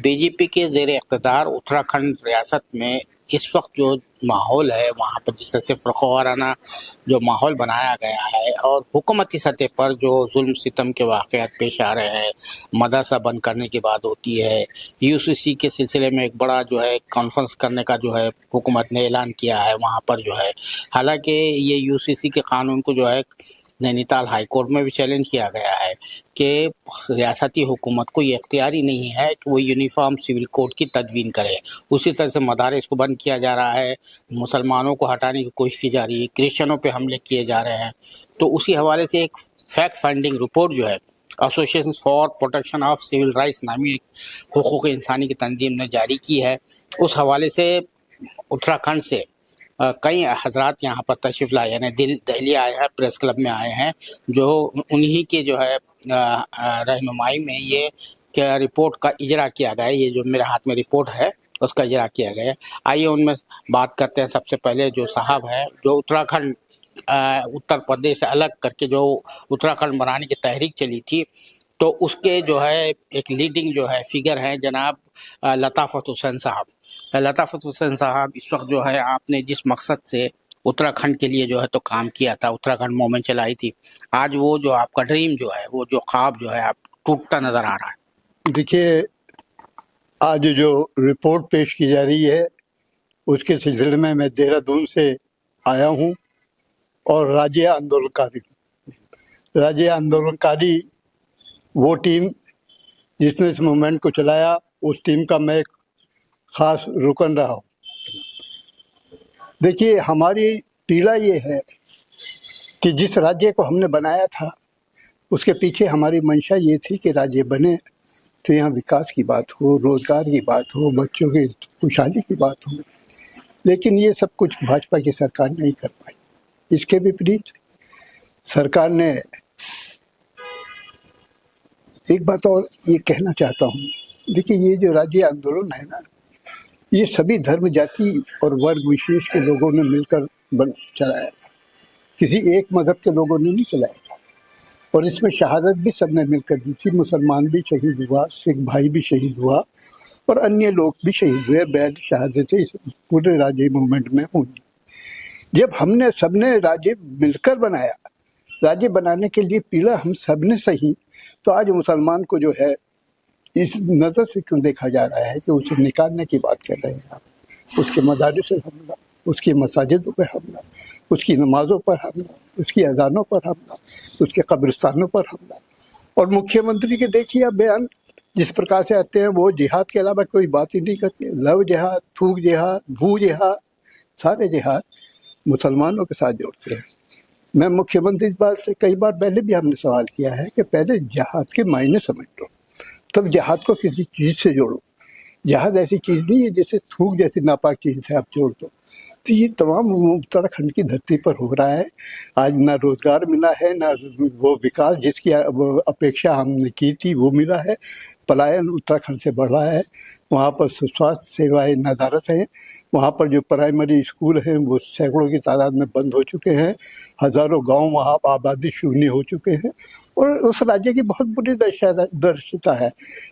BJP के ज़ेर इक़्तिदार उत्तराखंड रियासत में इस वक्त जो माहौल है वहाँ पर जिस तरह से फ़ुरक़ा-वाराना जो माहौल बनाया गया है और हुकूमती सतह पर जो जुल्म सितम के वाक़यात पेश आ रहे हैं, मदरसा बंद करने की बात होती है, यूसीसी के सिलसिले में एक बड़ा जो है कॉन्फ्रेंस करने का जो है हुकूमत ने ऐलान किया है वहाँ पर जो है। हालाँकि ये यूसीसी के कानून को जो है नैनीताल हाई कोर्ट में भी चैलेंज किया गया है कि रियासती हुकूमत को ये इख्तियारी नहीं है कि वो यूनिफॉर्म सिविल कोड की तदवीन करे। उसी तरह से मदारिस को बंद किया जा रहा है, मुसलमानों को हटाने की कोशिश की जा रही है, क्रिश्चियनों पे हमले किए जा रहे हैं। तो उसी हवाले से एक फैक्ट फाइंडिंग रिपोर्ट जो है association for protection of civil rights नामी एक हुकूक इंसानी की तंजीम ने जारी की है। उस हवाले से उत्तराखंड से कई हजरात यहाँ पर तशरीफ़ लाए यानी दिल्ली आए हैं, प्रेस क्लब में आए हैं, जो उन्हीं के जो है रहनुमाई में ये क्या रिपोर्ट का इजरा किया गया है। ये जो मेरे हाथ में रिपोर्ट है उसका इजरा किया गया है। आइए उनमें बात करते हैं। सबसे पहले जो साहब हैं जो उत्तराखंड उत्तर प्रदेश से अलग करके जो उत्तराखंड बनाने की तहरीक चली थी, तो उसके जो है एक लीडिंग जो है फिगर हैं जनाब लताफ़त हुसैन साहब। लताफ़त हुसैन साहब, इस वक्त जो है आपने जिस मकसद से उत्तराखंड के लिए जो है तो काम किया था, उत्तराखंड मूवमेंट चलाई थी, आज वो जो आपका ड्रीम जो है, वो जो ख्वाब जो है आप टूटता नज़र आ रहा है। देखिए, आज जो रिपोर्ट पेश की जा रही है उसके सिलसिले में मैं देहरादून से आया हूँ और राज्य आंदोलनकारी वो टीम जिसने इस मूवमेंट को चलाया, उस टीम का मैं एक ख़ास रुकन रहा हूँ। देखिए, हमारी पीड़ा ये है कि जिस राज्य को हमने बनाया था उसके पीछे हमारी मंशा ये थी कि राज्य बने तो यहाँ विकास की बात हो, रोज़गार की बात हो, बच्चों की खुशहाली की बात हो, लेकिन ये सब कुछ भाजपा की सरकार नहीं कर पाई। इसके विपरीत सरकार ने एक बात और ये कहना चाहता हूँ। देखिए, ये जो राज्य आंदोलन है ना, ये सभी धर्म, जाति और वर्ग विशेष के लोगों ने मिलकर चलाया था, किसी एक मजहब के लोगों ने नहीं चलाया था। और इसमें शहादत भी सबने मिलकर दी थी। मुसलमान भी शहीद हुआ, सिख भाई भी शहीद हुआ और अन्य लोग भी शहीद हुए। 42 शहादतें इस पूरे राज्य मूवमेंट में हुई। जब हमने सबने राज्य मिलकर बनाया, राज्य बनाने के लिए पीड़ा हम सबने सही, तो आज मुसलमान को जो है इस नज़र से क्यों देखा जा रहा है कि उसे निकालने की बात कर रहे हैं आप। उसके मदारिस से हमला, उसकी मसाजिदों पर हमला, उसकी नमाज़ों पर हमला, उसकी अज़ानों पर हमला, उसके कब्रिस्तानों पर हमला। और मुख्यमंत्री के देखिए आप बयान जिस प्रकार से आते हैं, वो जिहाद के अलावा कोई बात ही नहीं करते। लव जिहाद, थूक जिहाद, भू जिहाद, सारे जिहाद मुसलमानों के साथ जोड़ते हैं। मैं मुख्यमंत्री इस बात से कई बार पहले भी हमने सवाल किया है कि पहले जिहाद के मायने समझ लो, तब जिहाद को किसी चीज़ से जोड़ो। जिहाद ऐसी चीज़ नहीं है जैसे थूक जैसी नापाक चीज़ से आप जोड़ दो। तो ये तमाम उत्तराखंड की धरती पर हो रहा है। आज ना रोज़गार मिला है, ना वो विकास जिसकी अपेक्षा हमने की थी वो मिला है। पलायन उत्तराखंड से बढ़ रहा है। वहाँ पर स्वास्थ्य सेवाएं नदारद हैं। वहाँ पर जो प्राइमरी स्कूल हैं वो सैकड़ों की तादाद में बंद हो चुके हैं। हज़ारों गांव वहाँ आबादी शून्य हो चुके हैं और उस राज्य की बहुत बुरी दृश्यता है।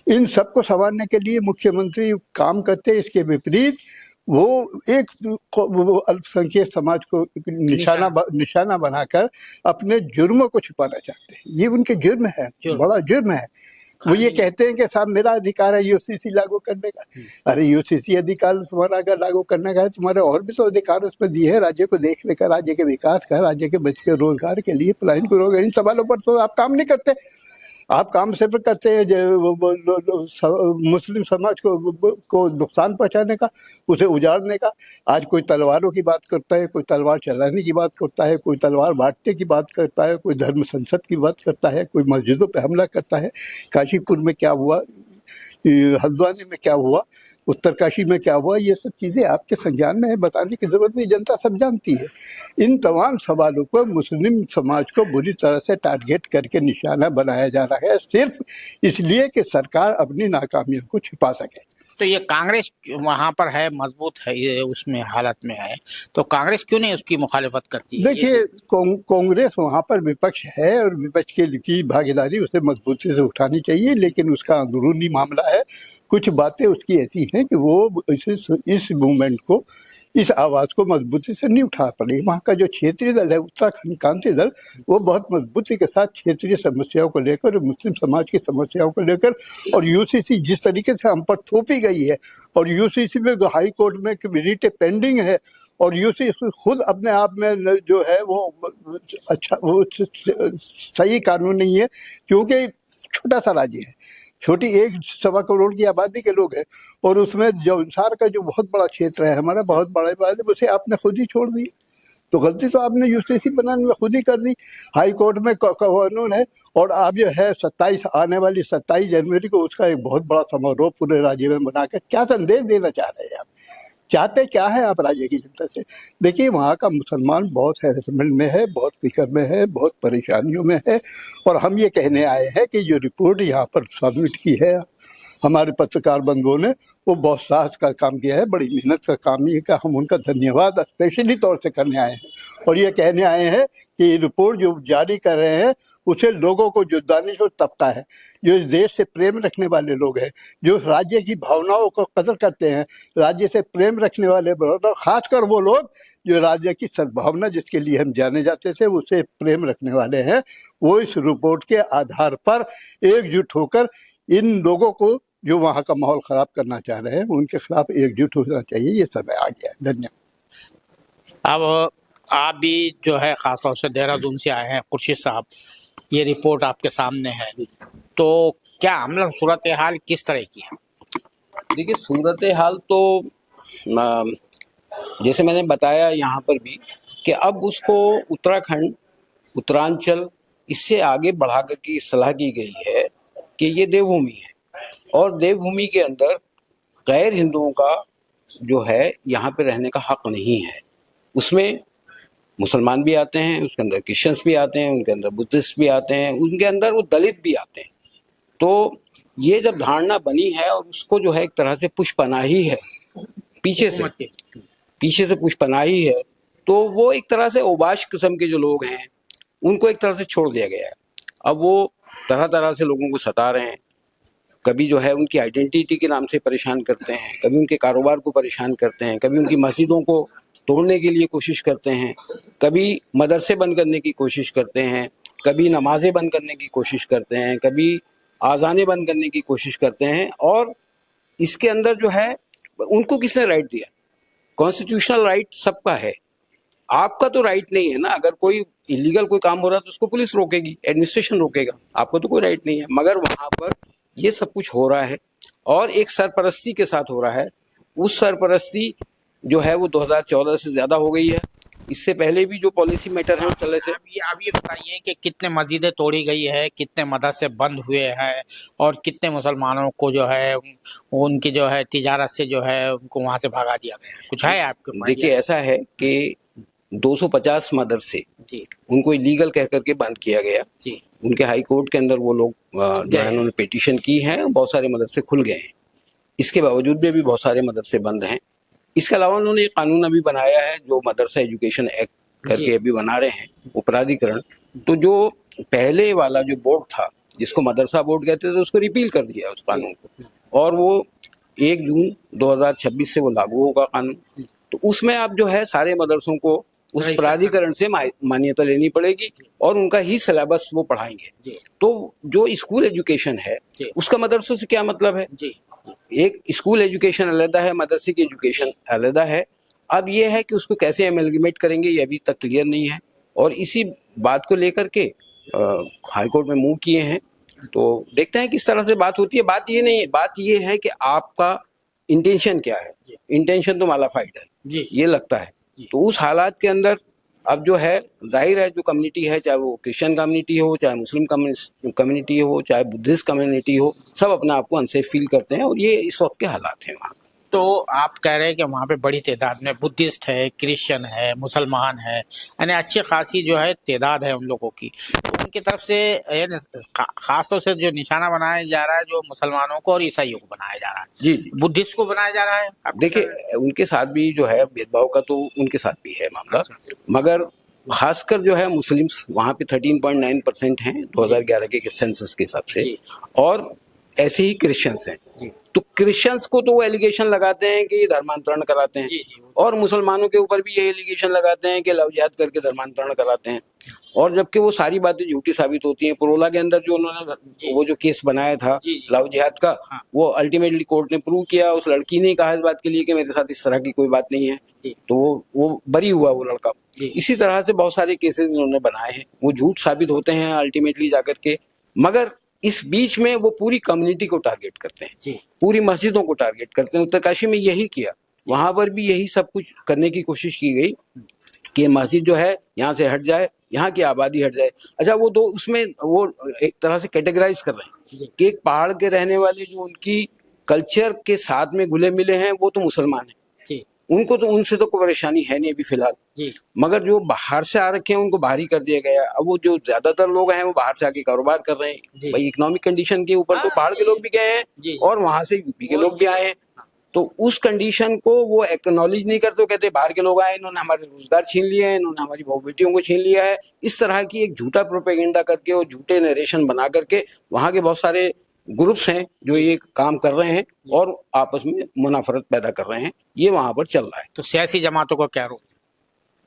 इन सबको संवारने के लिए मुख्यमंत्री काम करते हैं। इसके विपरीत वो एक अल्पसंख्यक समाज को निशाना बनाकर अपने जुर्मों को छुपाना चाहते हैं। ये उनके जुर्म है, बड़ा जुर्म है। वो ये कहते हैं कि साहब मेरा अधिकार है यूसीसी लागू करने का। अरे यूसीसी अधिकार तुम्हारा अगर लागू करने का है, तुम्हारे और भी तो अधिकार उसमें दिए हैं, राज्य को देखने का, राज्य के विकास का, राज्य के बच्चे के रोजगार के लिए, पलायन को रोक। इन सवालों पर तो आप काम नहीं करते। आप काम सिर्फ करते हैं मुस्लिम समाज को नुकसान पहुंचाने का, उसे उजाड़ने का। आज कोई तलवारों की बात करता है, कोई तलवार चलाने की बात करता है, कोई तलवार बांटने की बात करता है, कोई धर्म संसद की बात करता है, कोई मस्जिदों पे हमला करता है। काशीपुर में क्या हुआ, हल्द्वानी में क्या हुआ, उत्तरकाशी में क्या हुआ, ये सब चीज़ें आपके संज्ञान में है, बताने की जरूरत नहीं, जनता सब जानती है। इन तमाम सवालों पर मुस्लिम समाज को बुरी तरह से टारगेट करके निशाना बनाया जा रहा है, सिर्फ इसलिए कि सरकार अपनी नाकामियों को छिपा सके। तो ये कांग्रेस वहां पर है, मजबूत है, ये उसमें हालत में है, तो कांग्रेस क्यों नहीं उसकी मुखालिफत करती है? देखिए, कांग्रेस वहाँ पर विपक्ष है और विपक्ष की भागीदारी उसे मजबूती से उठानी चाहिए, लेकिन उसका अंदरूनी मामला है। कुछ बातें उसकी ऐसी हैं कि वो इस मूवमेंट को, इस आवाज़ को मजबूती से नहीं उठा पड़ी। वहाँ का जो क्षेत्रीय दल है, उत्तराखंड क्रांति दल, वो बहुत मजबूती के साथ क्षेत्रीय समस्याओं को लेकर और मुस्लिम समाज की समस्याओं को लेकर, और यूसीसी जिस तरीके से हम पर थोपी गई है, और यूसीसी में हाई कोर्ट में रिट पेंडिंग है, और यूसीसी खुद अपने आप में जो है वो अच्छा, वो सही कानून नहीं है, क्योंकि छोटा सा राज्य है, छोटी 1.25 करोड़ की आबादी के लोग हैं, और उसमें जौनसार का जो बहुत बड़ा क्षेत्र है, हमारा बहुत बड़ा आबादी, उसे आपने खुद ही छोड़ दी। तो गलती तो आपने यूसीसी बनाने में खुद ही कर दी। हाई कोर्ट में कानून है, और आप जो है 27 आने वाली 27 जनवरी को उसका एक बहुत बड़ा समारोह पूरे राज्य में बनाकर क्या संदेश देना चाह रहे हैं आप? चाहते क्या है आप राज्य की जनता से? देखिए, वहाँ का मुसलमान बहुत हैरेसमेंट में है, बहुत फिक्र में है, बहुत परेशानियों में है, और हम ये कहने आए हैं कि जो रिपोर्ट यहाँ पर सबमिट की है हमारे पत्रकार बंधुओं ने, वो बहुत साहस का काम किया है, बड़ी मेहनत का काम ये का हम उनका धन्यवाद स्पेशली तौर से करने आए हैं, और ये कहने आए हैं कि ये रिपोर्ट जो जारी कर रहे हैं उसे लोगों को, जो दानिशवर तबका है, जो इस देश से प्रेम रखने वाले लोग हैं, जो राज्य की भावनाओं को कदर करते हैं, राज्य से प्रेम रखने वाले, खासकर वो लोग जो राज्य की सद्भावना जिसके लिए हम जाने जाते थे उसे प्रेम रखने वाले हैं, वो इस रिपोर्ट के आधार पर एकजुट होकर इन लोगों को जो वहाँ का माहौल खराब करना चाह रहे हैं उनके खिलाफ एकजुट होना चाहिए। ये समय आ गया है। धन्यवाद। अब आप भी जो है खासतौर से देहरादून से आए हैं खुर्शीद साहब, ये रिपोर्ट आपके सामने है, तो क्या अमला सूरत हाल किस तरह की है? देखिए, सूरत हाल तो जैसे मैंने बताया यहाँ पर भी कि अब उसको उत्तराखंड, उत्तरांचल, इससे आगे बढ़ा करके सलाह की गई है कि ये देवभूमि है, और देवभूमि के अंदर गैर हिंदुओं का जो है यहाँ पे रहने का हक नहीं है। उसमें मुसलमान भी आते हैं, उसके अंदर क्रिश्चियंस भी आते हैं, उनके अंदर बुद्धिस्ट भी आते हैं, उनके अंदर वो दलित भी आते हैं। तो ये जब धारणा बनी है और उसको जो है एक तरह से पुष्पनाही है, पीछे से पुष्पनाही है, तो वो एक तरह से ओबाश किस्म के जो लोग हैं उनको एक तरह से छोड़ दिया गया है। अब वो तरह तरह से लोगों को सता रहे हैं, कभी जो है उनकी आइडेंटिटी के नाम से परेशान करते हैं, कभी उनके कारोबार को परेशान करते हैं, कभी उनकी मस्जिदों को तोड़ने के लिए कोशिश करते हैं, कभी मदरसे बंद करने की कोशिश करते हैं, कभी नमाजें बंद करने की कोशिश करते हैं, कभी आज़ानें बंद करने की कोशिश करते हैं। और इसके अंदर जो है उनको किसने राइट दिया? कॉन्स्टिट्यूशनल राइट सबका है, आपका तो राइट नहीं है ना। अगर कोई इलीगल कोई काम हो रहा है तो उसको पुलिस रोकेगी, एडमिनिस्ट्रेशन रोकेगा, आपको तो कोई राइट नहीं है। मगर वहाँ पर ये सब कुछ हो रहा है और एक सरपरस्ती के साथ हो रहा है। उस सरपरस्ती जो है वो 2014 से ज़्यादा हो गई है। इससे पहले भी जो पॉलिसी मैटर हैं चले थे। आप ये बताइए कि कितने मस्जिदें तोड़ी गई है, कितने मदरसे बंद हुए हैं, और कितने मुसलमानों को जो है उनकी जो है तिजारत से जो है उनको वहाँ से भगा दिया गया, कुछ है आपके? देखिए, ऐसा है कि 250 मदरसे उनको इलीगल कह करके बंद किया गया जी। उनके हाई कोर्ट के अंदर वो लोग जो है उन्होंने पिटीशन की है, बहुत सारे मदरसे खुल गए हैं। इसके बावजूद भी बहुत सारे मदरसे बंद हैं। इसके अलावा उन्होंने एक कानून अभी बनाया है जो मदरसा एजुकेशन एक्ट करके अभी बना रहे हैं, वो प्राधिकरण। तो जो पहले वाला जो बोर्ड था जिसको मदरसा बोर्ड कहते थे उसको रिपील कर दिया उस कानून को, और वो 1 जून 2026 से वो लागू होगा कानून। तो उसमें अब जो है सारे मदरसों को उस प्राधिकरण से मान्यता लेनी पड़ेगी और उनका ही सिलेबस वो पढ़ाएंगे। तो जो स्कूल एजुकेशन है उसका मदरसों से क्या मतलब है? एक स्कूल एजुकेशन अलग है, मदरसे की एजुकेशन अलग है। अब ये है कि उसको कैसे एमलगमेट करेंगे ये अभी तक क्लियर नहीं है, और इसी बात को लेकर के हाई कोर्ट में मूव किए हैं। तो देखते हैं किस तरह से बात होती है। बात ये नहीं है, बात ये है कि आपका इंटेंशन क्या है। इंटेंशन तो मालाफाइड है ये लगता है। तो उस हालात के अंदर अब जो है जाहिर है जो कम्युनिटी है, चाहे वो क्रिश्चियन कम्युनिटी हो, चाहे मुस्लिम कम्युनिटी हो, चाहे बुद्धिस्ट कम्युनिटी हो, सब अपने आप को अनसेफ फील करते हैं, और ये इस वक्त के हालात हैं वहाँ। तो आप कह रहे हैं कि वहाँ पे बड़ी तादाद में बुद्धिस्ट है, क्रिश्चियन है, मुसलमान है, यानी अच्छी खासी जो है तादाद है उन लोगों की। तो उनकी तरफ से खास तौर से जो निशाना बनाया जा रहा है, जो मुसलमानों को और ईसाइयों को बनाया जा रहा है, जी बुद्धिस्ट को बनाया जा रहा है। देखिए, उनके साथ भी जो है भेदभाव का तो उनके साथ भी है मामला, मगर खासकर जो है मुस्लिम्स वहाँ पे 13.9% हैं 2011 के सेंसस के हिसाब से, और ऐसे ही क्रिश्चियंस हैं। तो क्रिश्चियंस को तो वो एलिगेशन लगाते हैं कि धर्मांतरण कराते हैं, और मुसलमानों के ऊपर भी ये एलिगेशन लगाते हैं कि लव जिहाद करके धर्मांतरण कराते हैं, और जबकि वो सारी बातें झूठी साबित होती हैं। पुरोला के अंदर जो उन्होंने वो जो केस बनाया था लव जिहाद का, वो अल्टीमेटली कोर्ट ने प्रूव किया। उस लड़की ने कहा इस बात के लिए कि मेरे साथ इस तरह की कोई बात नहीं है, तो वो बरी हुआ वो लड़का। इसी तरह से बहुत सारे केसेस उन्होंने बनाए हैं, वो झूठ साबित होते हैं अल्टीमेटली जाकर के। मगर इस बीच में वो पूरी कम्युनिटी को टारगेट करते हैं, पूरी मस्जिदों को टारगेट करते हैं। उत्तरकाशी में यही किया, वहां पर भी यही सब कुछ करने की कोशिश की गई कि मस्जिद जो है यहाँ से हट जाए, यहाँ की आबादी हट जाए। अच्छा, वो दो उसमें वो एक तरह से कैटेगराइज कर रहे हैं कि एक पहाड़ के रहने वाले जो उनकी कल्चर के साथ में घुले मिले हैं वो तो मुसलमान हैं, उनको तो उनसे तो कोई परेशानी है नहीं अभी फिलहाल। मगर जो बाहर से आ रखे हैं उनको बाहर ही कर दिया गया। अब वो जो ज्यादातर लोग हैं वो बाहर से आके कारोबार कर रहे हैं। भाई इकोनॉमिक कंडीशन के ऊपर तो पहाड़ के लोग भी गए हैं और वहां से यूपी के लोग भी आए हैं, तो उस कंडीशन को वो एक्नॉलेज नहीं करते। कहते बाहर के लोग आए, इन्होंने हमारे रोजगार छीन लिया है, इन्होंने हमारी बहु बेटियों को छीन लिया है। इस तरह की एक झूठा प्रोपेगेंडा करके और झूठे नरेशन बना करके वहां के बहुत सारे ग्रुप्स हैं जो ये काम कर रहे हैं और आपस में मुनाफरत पैदा कर रहे हैं, ये वहां पर चल रहा है। तो सियासी जमातों का क्या रोल?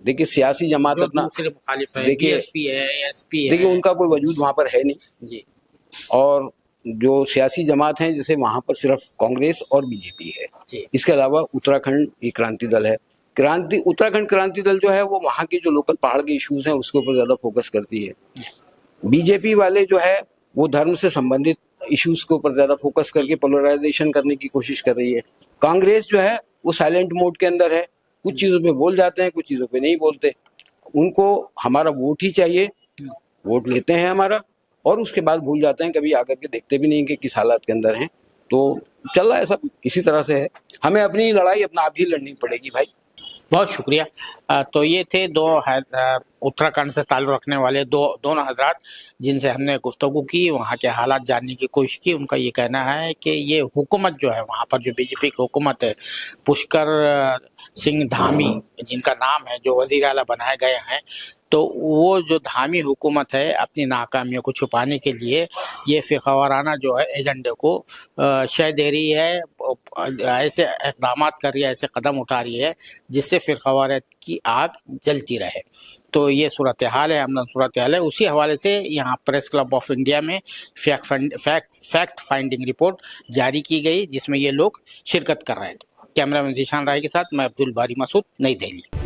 देखिए, सियासी जमात अपना देखिए बीएसपी है, एसपी है, देखिए उनका कोई वजूद वहां पर है नहीं जी। और जो सियासी जमात हैं जैसे वहां पर सिर्फ कांग्रेस और बीजेपी है। इसके अलावा उत्तराखंड एक क्रांति दल है। उत्तराखंड क्रांति दल जो है वो वहां के जो लोकल पहाड़ के इश्यूज हैं उसके ऊपर ज्यादा फोकस करती है। बीजेपी वाले जो है वो धर्म से संबंधित इश्यूज के ऊपर ज्यादा फोकस करके पोलराइजेशन करने की कोशिश कर रही है। कांग्रेस जो है वो साइलेंट मोड के अंदर है, कुछ चीजों पे बोल जाते हैं, कुछ चीजों पे नहीं बोलते। उनको हमारा वोट ही चाहिए, वोट लेते हैं हमारा और उसके बाद भूल जाते हैं, कभी आकर के देखते भी नहीं कि किस हालात के अंदर हैं। तो चल रहा है सब इसी तरह से है। हमें अपनी लड़ाई अपना आप ही लड़नी पड़ेगी भाई। बहुत शुक्रिया। तो ये थे दो उत्तराखंड से ताल्लुक़ रखने वाले दोनों हजरात जिनसे हमने गुफ्तगू की, वहाँ के हालात जानने की कोशिश की। उनका ये कहना है कि ये हुकूमत जो है वहाँ पर जो बीजेपी की हुकूमत है, पुष्कर सिंह धामी जिनका नाम है, जो वज़ीर आला बनाए गए हैं, तो वो जो धामी हुकूमत है अपनी नाकामियों को छुपाने के लिए ये फ़िरक़ावाराना जो है एजेंडे को शय दे रही है, ऐसे इक़दाम कर रही है, ऐसे कदम उठा रही है जिससे फ़िरक़ावारियत की आग जलती रहे। तो ये सूरत हाल है, अमन सूरत हाल है। उसी हवाले से यहाँ प्रेस क्लब ऑफ इंडिया में फैक्ट फाइंडिंग रिपोर्ट जारी की गई जिसमें ये लोग शिरकत कर रहे थे। कैमरामैन ज़ीशान राय के साथ मैं अब्दुल बारी मसूद, नई दिल्ली।